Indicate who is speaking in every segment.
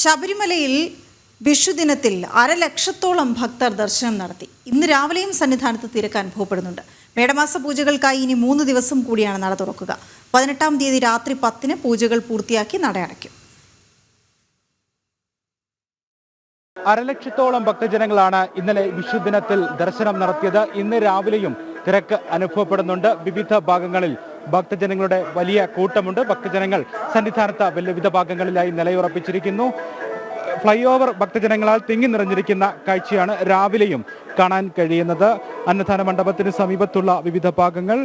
Speaker 1: ശബരിമലയിൽ വിഷുദിനത്തിൽ 1,00,000-ഓളം ഭക്തർ ദർശനം നടത്തി. ഇന്ന് രാവിലെയും സന്നിധാനത്ത് തിരക്ക് അനുഭവപ്പെടുന്നുണ്ട്. മേടമാസ പൂജകൾക്കായി ഇനി 3 ദിവസം കൂടിയാണ് നട തുറക്കുക. 18-ാം തീയതി രാത്രി 10-ന് പൂജകൾ പൂർത്തിയാക്കി നട അടയ്ക്കും.
Speaker 2: 1,00,000-ഓളം ഭക്തജനങ്ങളാണ് ഇന്നലെ വിഷുദിനത്തിൽ ദർശനം നടത്തിയത്. ഇന്ന് രാവിലെയും തിരക്ക് അനുഭവപ്പെടുന്നുണ്ട്. വിവിധ ഭാഗങ്ങളിൽ ഭക്തജനങ്ങളുടെ വലിയ കൂട്ടമുണ്ട്. ഭക്തജനങ്ങൾ സന്നിധാനത്ത് വിവിധ ഭാഗങ്ങളിലായി നിലയുറപ്പിച്ചിരിക്കുന്നു. ഫ്ലൈ ഓവർ ഭക്തജനങ്ങളാൽ തിങ്ങി നിറഞ്ഞിരിക്കുന്ന കാഴ്ചയാണ് രാവിലെയും കാണാൻ കഴിയുന്നത്. അന്നദാന മണ്ഡപത്തിന് സമീപത്തുള്ള വിവിധ ഭാഗങ്ങൾ,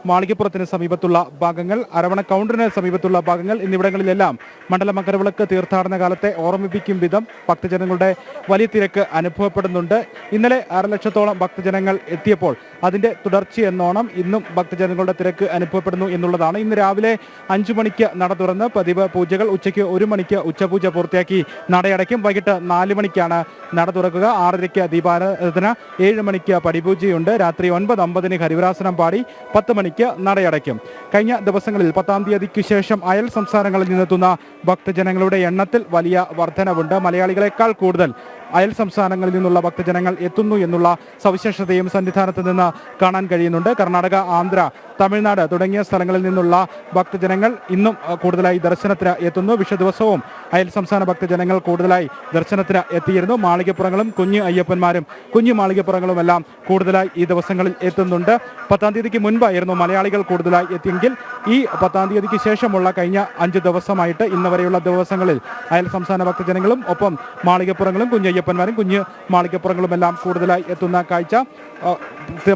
Speaker 2: മാളികപ്പുറത്തിന് സമീപത്തുള്ള ഭാഗങ്ങൾ, അരവണ കൗണ്ടറിന് സമീപത്തുള്ള ഭാഗങ്ങൾ എന്നിവിടങ്ങളിലെല്ലാം മണ്ഡല മകരവിളക്ക് തീർത്ഥാടന കാലത്തെ ഓർമ്മിപ്പിക്കും വിധം ഭക്തജനങ്ങളുടെ വലിയ തിരക്ക് അനുഭവപ്പെടുന്നുണ്ട്. ഇന്നലെ 1,00,000-ഓളം ഭക്തജനങ്ങൾ എത്തിയപ്പോൾ അതിന്റെ തുടർച്ചയെന്നോണം ഇന്നും ഭക്തജനങ്ങളുടെ തിരക്ക് അനുഭവപ്പെടുന്നു എന്നുള്ളതാണ്. ഇന്ന് രാവിലെ 5 മണിക്ക് നട തുറന്ന് പതിവ് പൂജകൾ, ഉച്ചയ്ക്ക് 1 മണിക്ക് ഉച്ചപൂജ പൂർത്തിയാക്കി നടയടയ്ക്കും. വൈകിട്ട് 4 മണിക്കാണ് നട തുറക്കുക. 6:30-ക്ക് ദീപാരാധന, 7 മണിക്ക് പടിപൂജയുണ്ട്. രാത്രി 9:50-ന് ഹരിവരാസനം പാടി 10 മണിക്ക് നടയടയ്ക്കും. കഴിഞ്ഞ ദിവസങ്ങളിൽ 10-ാം തീയതിക്ക് ശേഷം അയൽ സംസ്ഥാനങ്ങളിൽ നിന്നെത്തുന്ന ഭക്തജനങ്ങളുടെ എണ്ണത്തിൽ വലിയ വർധനവുണ്ട്. മലയാളികളെക്കാൾ കൂടുതൽ അയൽ സംസ്ഥാനങ്ങളിൽ നിന്നുള്ള ഭക്തജനങ്ങൾ എത്തുന്നു എന്നുള്ള സവിശേഷതയും സന്നിധാനത്ത് നിന്ന് കാണാൻ കഴിയുന്നുണ്ട്. കർണാടക, ആന്ധ്ര, തമിഴ്നാട് തുടങ്ങിയ സ്ഥലങ്ങളിൽ നിന്നുള്ള ഭക്തജനങ്ങൾ ഇന്നും കൂടുതലായി ദർശനത്തിന് എത്തുന്നു. വിഷു ദിവസവും അയൽ സംസ്ഥാന ഭക്തജനങ്ങൾ കൂടുതലായി ദർശനത്തിന് എത്തിയിരുന്നു. മാളികപ്പുറങ്ങളും കുഞ്ഞു അയ്യപ്പന്മാരും കുഞ്ഞു മാളികപ്പുറങ്ങളുമെല്ലാം കൂടുതലായി ഈ ദിവസങ്ങളിൽ എത്തുന്നുണ്ട്. 10-ാം തീയതിക്ക് മുൻപായിരുന്നു മലയാളികൾ കൂടുതലായി എത്തിയെങ്കിൽ ഈ 10-ാം തീയതിക്ക് ശേഷമുള്ള കഴിഞ്ഞ 5 ദിവസമായിട്ട് ഇന്ന് വരെയുള്ള ദിവസങ്ങളിൽ അയൽ സംസ്ഥാന ഭക്തജനങ്ങളും ഒപ്പം മാളികപ്പുറങ്ങളും കുഞ്ഞയ്യപ്പന്മാരും കുഞ്ഞു മാളികപ്പുറങ്ങളുമെല്ലാം കൂടുതലായി എത്തുന്ന കാഴ്ച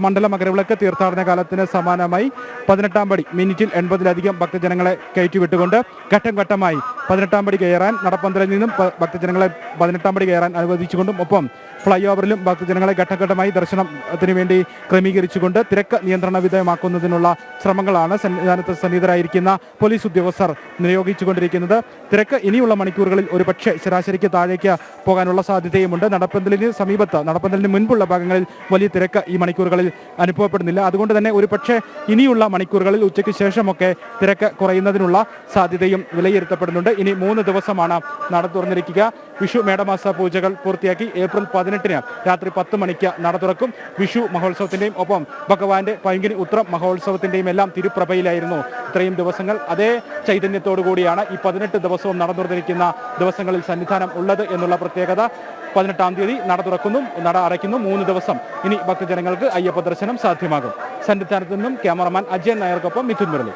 Speaker 2: മണ്ഡല മകരവിളക്ക് തീർത്ഥാടന കാലത്തിന് സമാനമായി 18-ാം പടി മിനിറ്റിൽ 80-ലധികം ഭക്തജനങ്ങളെ കയറ്റിവിട്ടുകൊണ്ട് ഘട്ടം ഘട്ടമായി 18-ാം പടി കയറാൻ നടപ്പന്തലിൽ നിന്നും ഭക്തജനങ്ങളെ 18-ാം പടി കയറാൻ അനുവദിച്ചുകൊണ്ടും ഒപ്പം ഫ്ലൈ ഓവറിലും ഭക്തജനങ്ങളെ ഘട്ടഘട്ടമായി ദർശനത്തിന് വേണ്ടി ക്രമീകരിച്ചുകൊണ്ട് തിരക്ക് നിയന്ത്രണ വിധേയമാക്കുന്നതിനുള്ള ശ്രമങ്ങളാണ് സന്നിധാനത്ത് സന്നിഹിതരായിരിക്കുന്ന പോലീസ് ഉദ്യോഗസ്ഥർ നിയോഗിച്ചുകൊണ്ടിരിക്കുന്നത്. തിരക്ക് ഇനിയുള്ള മണിക്കൂറുകളിൽ ഒരുപക്ഷെ ശരാശരിക്ക് താഴേക്ക് പോകാനുള്ള സാധ്യതയുമുണ്ട്. നടപ്പന്തലിന് സമീപത്ത്, നടപ്പന്തലിന് മുൻപുള്ള ഭാഗങ്ങളിൽ വലിയ തിരക്ക് ഈ മണിക്കൂറുകളിൽ അനുഭവപ്പെടുന്നില്ല. അതുകൊണ്ട് തന്നെ ഒരുപക്ഷെ ഇനിയുള്ള മണിക്കൂറുകളിൽ ഉച്ചയ്ക്ക് ശേഷമൊക്കെ തിരക്ക് കുറയുന്നതിനുള്ള സാധ്യതയും വിലയിരുത്തപ്പെടുന്നുണ്ട്. ഇനി 3 ദിവസമാണ് നട തുറന്നിരിക്കുക. വിഷു മേടമാസ പൂജകൾ പൂർത്തിയാക്കി ഏപ്രിൽ 18-ന് രാത്രി 10 മണിക്ക് നട തുറക്കും. വിഷു മഹോത്സവത്തിന്റെയും ഒപ്പം ഭഗവാന്റെ പൈങ്കിനി ഉത്രം മഹോത്സവത്തിന്റെയും എല്ലാം തിരുപ്രഭയിലായിരുന്നു ഇത്രയും ദിവസങ്ങൾ. അതേ ചൈതന്യത്തോടു കൂടിയാണ് ഈ 18 ദിവസവും നട തുറന്നിരിക്കുന്ന ദിവസങ്ങളിൽ സന്നിധാനം ഉള്ളത് എന്നുള്ള പ്രത്യേകത. 18-ാം തീയതി നട തുറക്കുന്നു, നട അടയ്ക്കുന്നു. 3 ദിവസം ഇനി ഭക്തജനങ്ങൾക്ക് അയ്യപ്പ ദർശനം സാധ്യമാകും. സന്നിധാനത്ത് നിന്നും ക്യാമറമാൻ അജയൻ നായർക്കൊപ്പം മിഥുൻ മുരളി.